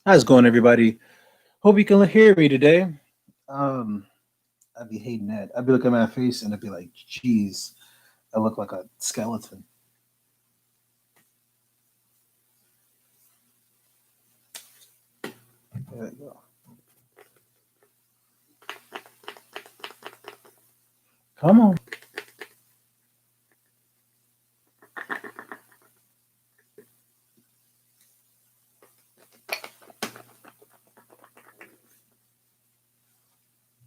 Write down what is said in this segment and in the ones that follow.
How's it going, everybody? Hope you can hear me today. Um, I'd be hating that. I'd be looking at my face and I'd be like, "Geez, I look like a skeleton." There you go. Come on.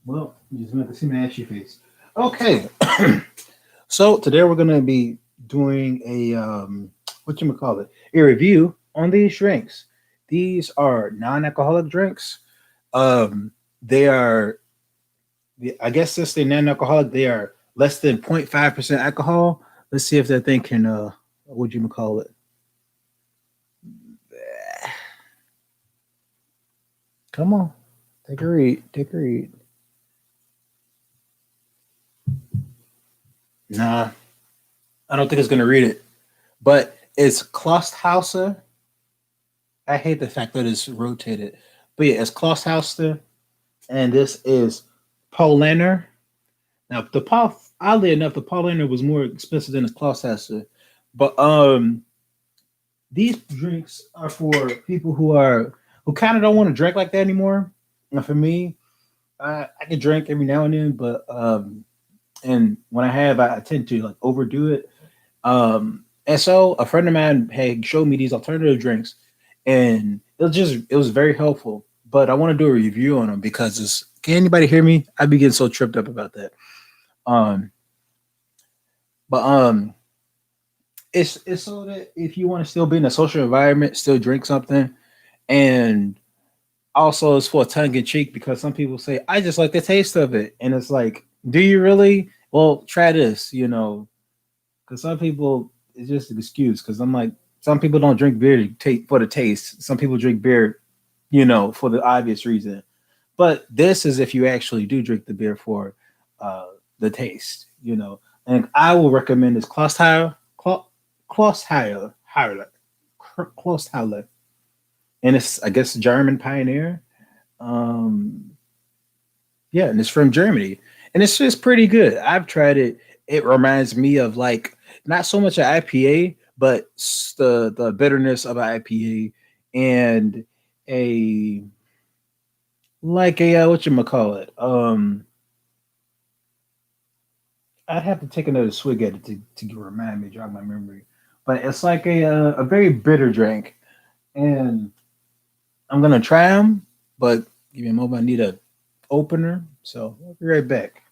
Well, you just want to see my ashy face. Okay, so today we're gonna be doing a what you call it, a review on these drinks. These are non-alcoholic drinks. Um, they are, I guess, since they're non-alcoholic, they are less than 0.5% alcohol. Let's see if that thing can what you call it. Come on, take a read. Take a read. Nah, I don't think it's gonna read it. But it's Klosthauser. I hate the fact that it's rotated. But yeah, it's Klosthauser, and this is Paulaner. Now the Paul, oddly enough, the Paulaner was more expensive than the Klosthauser. But these drinks are for people who kind of don't want to drink like that anymore. And for me, I can drink every now and then, but and when I have, I tend to like overdo it. And so a friend of mine had showed me these alternative drinks, and it was very helpful. But I want to do a review on them because it's can anybody hear me? I be getting so tripped up about that. Um, but it's so that if you want to still be in a social environment, still drink something, and also it's for tongue in cheek because some people say I just like the taste of it, and it's like, do you really? Well, try this, because some people it's just an excuse. Because I'm like, some people don't drink beer to take for the taste. Some people drink beer, for the obvious reason. But this is if you actually do drink the beer for uh, the taste, And I will recommend this Klostheiler, Klostheiler, and it's I guess German pioneer. Um, yeah, and it's from Germany, and it's just pretty good. I've tried it. It reminds me of like not so much an IPA, but the bitterness of an IPA and a like a what you call it. I'd have to take another swig at it to remind me, jog my memory. But it's like a very bitter drink, and I'm gonna try them. But give me a moment. I need a opener, so I'll be right back.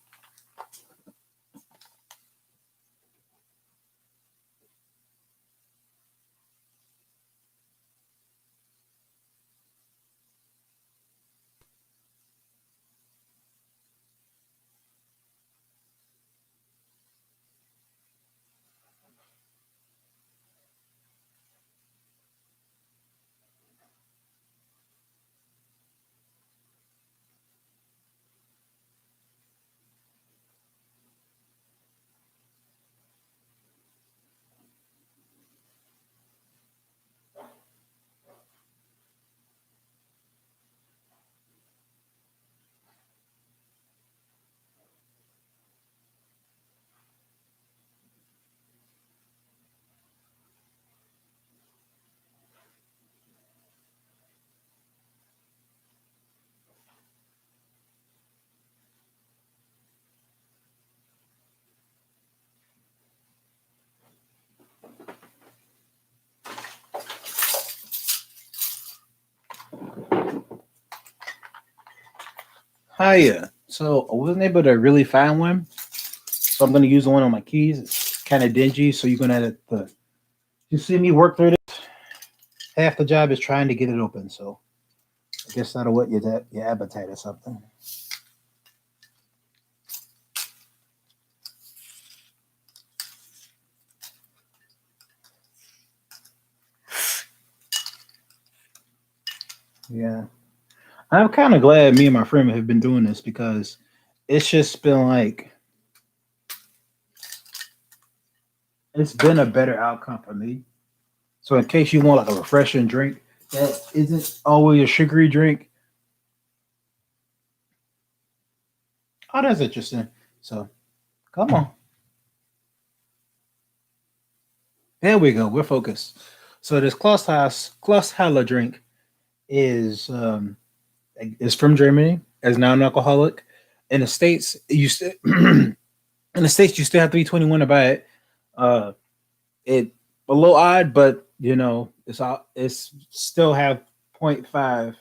Hiya. So I wasn't able to really find one, so I'm gonna use the one on my keys. It's kind of dingy, so you're gonna have to. You see me work through this. Half the job is trying to get it open, so I guess that'll whet your appetite or something. Yeah, I'm kind of glad me and my friend have been doing this because it's just been like it's been a better outcome for me. So in case you want like a refreshing drink that isn't always a sugary drink, oh, that's interesting. So come on, there we go. We're focused. So this Klosshaus drink is is from Germany as non-alcoholic. In the states, in the states you still have to be 21 to buy it. Uh, it a little odd, but it's still have 0.5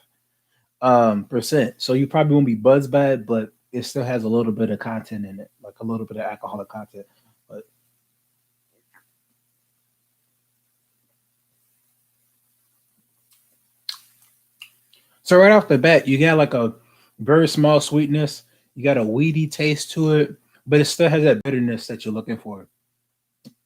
percent. So you probably won't be buzzed by it, but it still has a little bit of content in it, like a little bit of alcoholic content. But so right off the bat, you got like a very small sweetness. You got a weedy taste to it, but it still has that bitterness that you're looking for,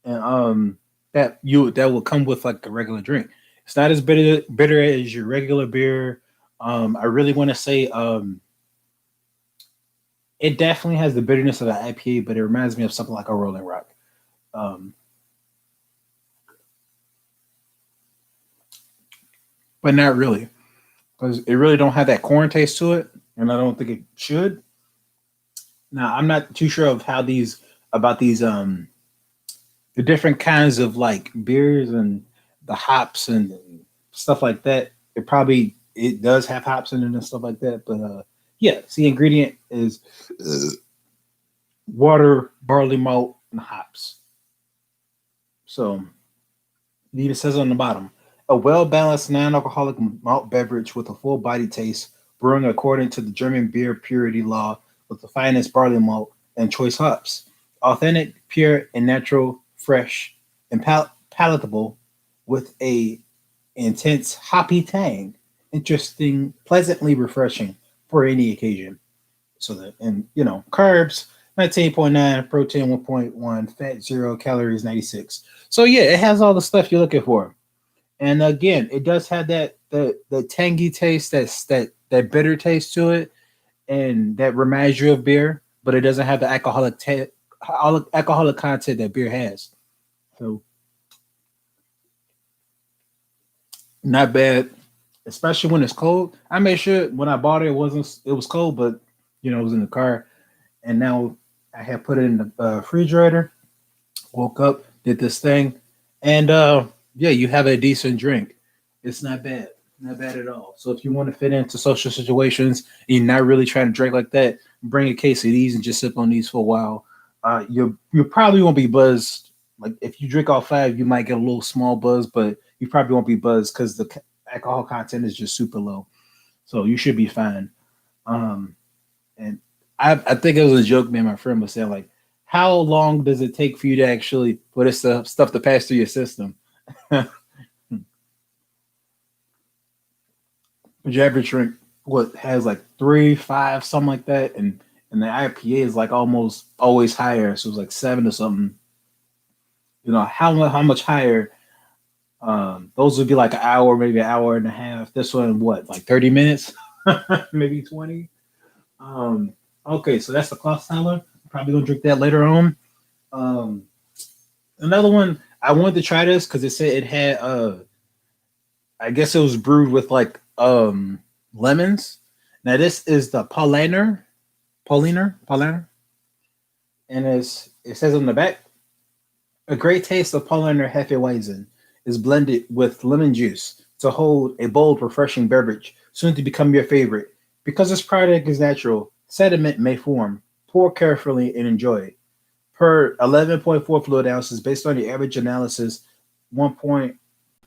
and that will come with like a regular drink. It's not as bitter as your regular beer. I really want to say it definitely has the bitterness of the IPA, but it reminds me of something like a Rolling Rock. Um, but not really, because it really don't have that corn taste to it, and I don't think it should. Now, I'm not too sure of how these about these the different kinds of like beers and the hops and stuff like that. It does have hops in it and stuff like that, but yeah, the ingredient is uh, water, barley malt, and hops. So it even says on the bottom, a well-balanced non-alcoholic malt beverage with a full-body taste, brewing according to the German beer purity law with the finest barley malt and choice hops. Authentic, pure, and natural, fresh, and palatable with a intense hoppy tang. Interesting, pleasantly refreshing for any occasion. So that and carbs 19.9, protein 1.1, fat 0, calories 96. So yeah, it has all the stuff you're looking for. And again, it does have the tangy taste, that bitter taste to it, and that reminds you of beer, but it doesn't have the alcoholic content that beer has. So not bad, especially when it's cold. I made sure when I bought it was cold, but it was in the car, and now I had put it in the refrigerator. Woke up, did this thing, and yeah, you have a decent drink. It's not bad, not bad at all. So if you want to fit into social situations and you're not really trying to drink like that, bring a case of these and just sip on these for a while. You probably won't be buzzed. Like if you drink all five, you might get a little small buzz, but you probably won't be buzzed because the alcohol content is just super low. So you should be fine. Um, and I think it was a joke me and my friend was saying like, how long does it take for you to actually for this stuff to pass through your system? Would you ever drink what has like 3, 5, something like that, and the IPA is like almost always higher, so it's like 7 or something. How much higher? Those would be like an hour, maybe an hour and a half. This one, what, like 30 minutes, maybe 20. Um, okay, so that's the Kloss Tyler. Probably gonna drink that later on. Um, Another one I wanted to try this because it said it had I guess it was brewed with like lemons. Now this is the and it says on the back, a great taste of Paulaner Hefeweizen is blended with lemon juice to hold a bold, refreshing beverage, soon to become your favorite. Because this product is natural, sediment may form. Pour carefully and enjoy. Per 11.4 fluid ounces, based on the average analysis, 1 point,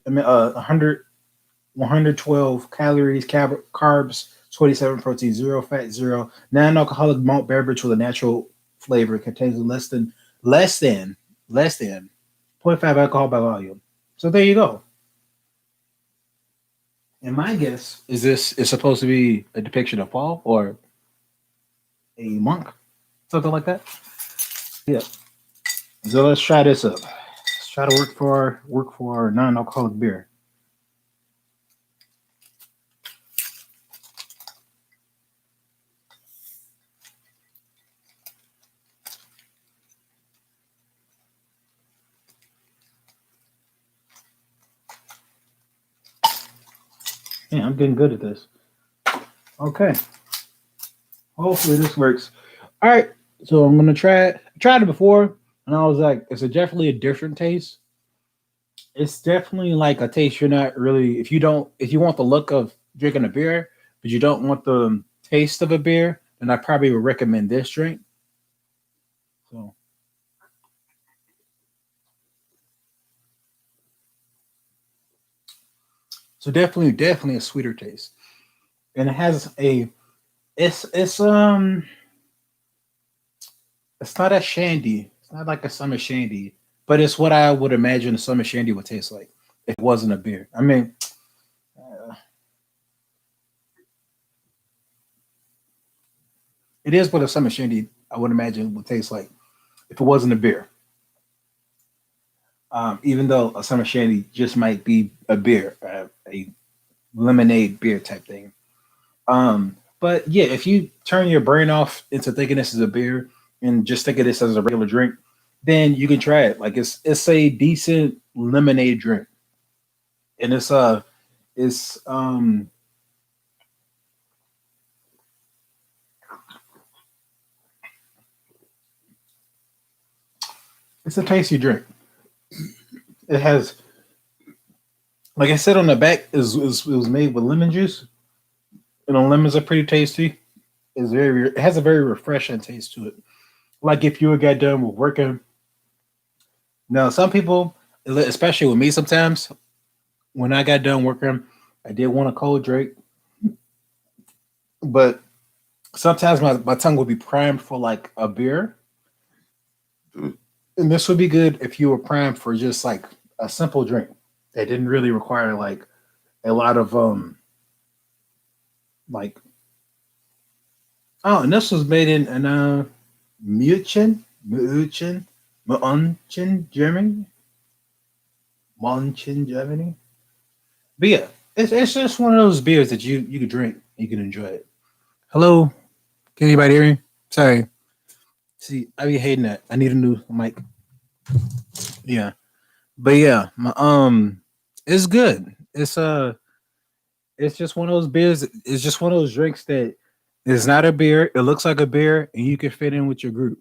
100 112 calories, carbs, 27 protein, 0 fat, 0 non-alcoholic malt beverage with a natural flavor. It contains less than less than zero point 0.5 alcohol by volume. So there you go. And my guess is this is supposed to be a depiction of Paul or a monk, something like that. Yeah. So let's try this up. Let's try to work for non-alcoholic beer. Yeah, I'm getting good at this. Okay. Hopefully this works. All right. So I'm gonna try it. I tried it before, and I was like, it's a definitely a different taste. It's definitely like a taste you're not really if you want the look of drinking a beer, but you don't want the taste of a beer, then I probably would recommend this drink. So definitely a sweeter taste. And it has a it's it's not a shandy. It's not like a summer shandy, but it's what I would imagine a summer shandy would taste like if it wasn't a beer. I mean, uh, it is what a summer shandy I would imagine would taste like if it wasn't a beer. Even though a summer shandy just might be a beer, a lemonade beer type thing. But yeah, if you turn your brain off into thinking this is a beer and just think of this as a regular drink, then you can try it. Like it's a decent lemonade drink, and it's it's a tasty drink. It has, like I said on the back, it was made with lemon juice. You know, lemons are pretty tasty. It has a very refreshing taste to it. Like if you got done with working. Now, some people, especially with me, sometimes when I got done working, I did want a cold drink, but sometimes my tongue would be primed for like a beer, and this would be good if you were primed for just like a simple drink that didn't really require like a lot of like oh, and this was made in München, München, Germany, München, Germany. But yeah, it's just one of those beers that you can drink, you can enjoy it. Hello, can anybody hear me? Sorry. See, I be hating that. I need a new mic. Yeah, but yeah, it's good. It's just one of those beers. It's just one of those drinks that is not a beer. It looks like a beer, and you can fit in with your group.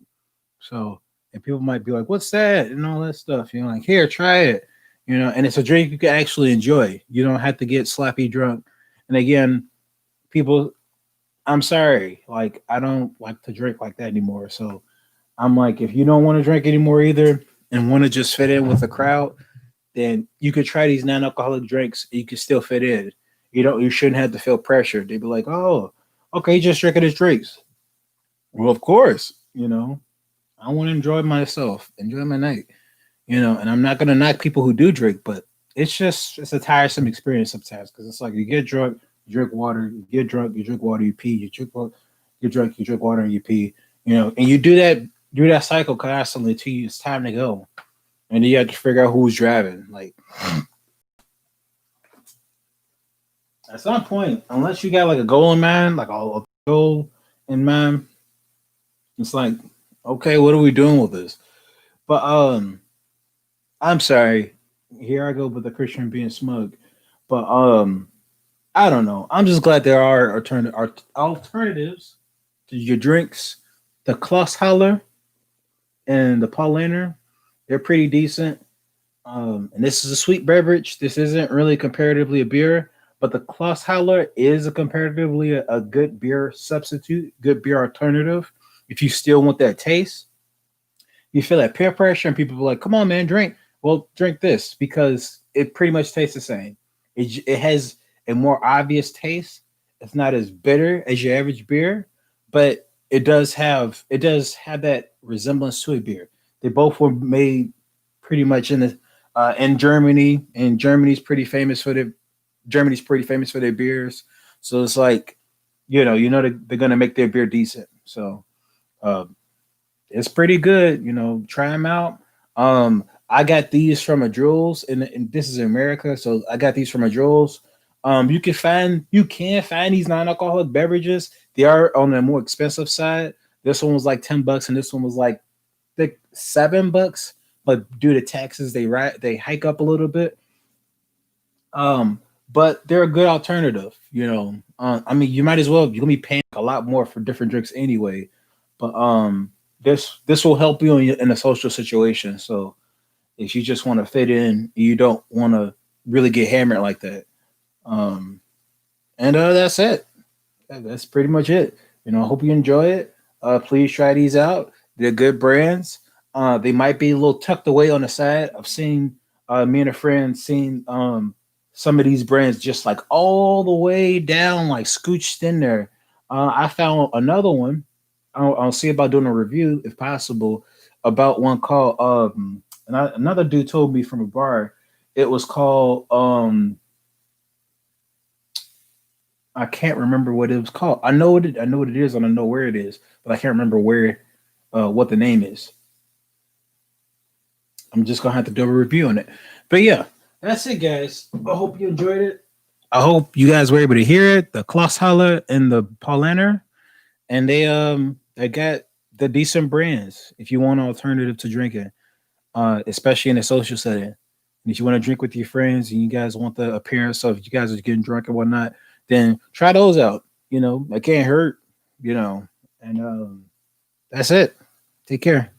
So, and people might be like, "What's that?" and all that stuff. You know, like here, try it. You know, and it's a drink you can actually enjoy. You don't have to get sloppy drunk. And again, people, I'm sorry, like I don't like to drink like that anymore. So I'm like, if you don't want to drink anymore either, and want to just fit in with the crowd, then you could try these non-alcoholic drinks. You can still fit in. You shouldn't have to feel pressured. They'd be like, oh, okay, just drinking his drinks. Well, of course, I want to enjoy myself, enjoy my night, and I'm not gonna knock people who do drink, but it's a tiresome experience sometimes because it's like you get drunk, you drink water, you get drunk, you drink water, you pee, you drunk, you drink water, and you pee, and you do that cycle constantly till it's time to go, and then you have to figure out who's driving. Like at some point, unless you got like a goal in mind, like a goal in mind, it's like, okay, what are we doing with this? But I'm sorry. Here I go with the Christian being smug. But I don't know. I'm just glad there are alternatives to your drinks. The Klosshaller and the Paulaner, they're pretty decent. And this is a sweet beverage. This isn't really comparatively a beer, but the Klosshaller is a comparatively a good beer substitute, good beer alternative. If you still want that taste, you feel that peer pressure, and people be like, "Come on, man, drink." Well, drink this because it pretty much tastes the same. It has a more obvious taste. It's not as bitter as your average beer, but it does have that resemblance to a beer. They both were made pretty much in Germany, and Germany's pretty famous for their beers. So it's like, they're gonna make their beer decent. So uh, it's pretty good. Try them out. I got these from a Jules, and this is in America, so I got these from a Jules. You can find these non-alcoholic beverages. They are on the more expensive side. This one was like $10, and this one was like $7. But due to taxes, they hike up a little bit. Um, but they're a good alternative. I mean, you might as well. You're gonna be paying a lot more for different drinks anyway, but this will help you in a social situation. So if you just want to fit in, you don't want to really get hammered like that. Um, and that's it. That's pretty much it. I hope you enjoy it. Please try these out. They're good brands. They might be a little tucked away on the side. I've seen me and a friend seen some of these brands just like all the way down, like scooched in there. I found another one. I'll see about doing a review if possible about one called another dude told me from a bar. It was called I can't remember what it was called. I know what it is and I know where it is, but I can't remember where what the name is. I'm just gonna have to do a review on it. But yeah, that's it, guys. I hope you enjoyed it. I hope you guys were able to hear it. The Klosshalle and the Paulaner, and they got the decent brands if you want an alternative to drinking, especially in a social setting. And if you want to drink with your friends and you guys want the appearance of you guys are getting drunk and whatnot, then try those out. It can't hurt. And that's it. Take care.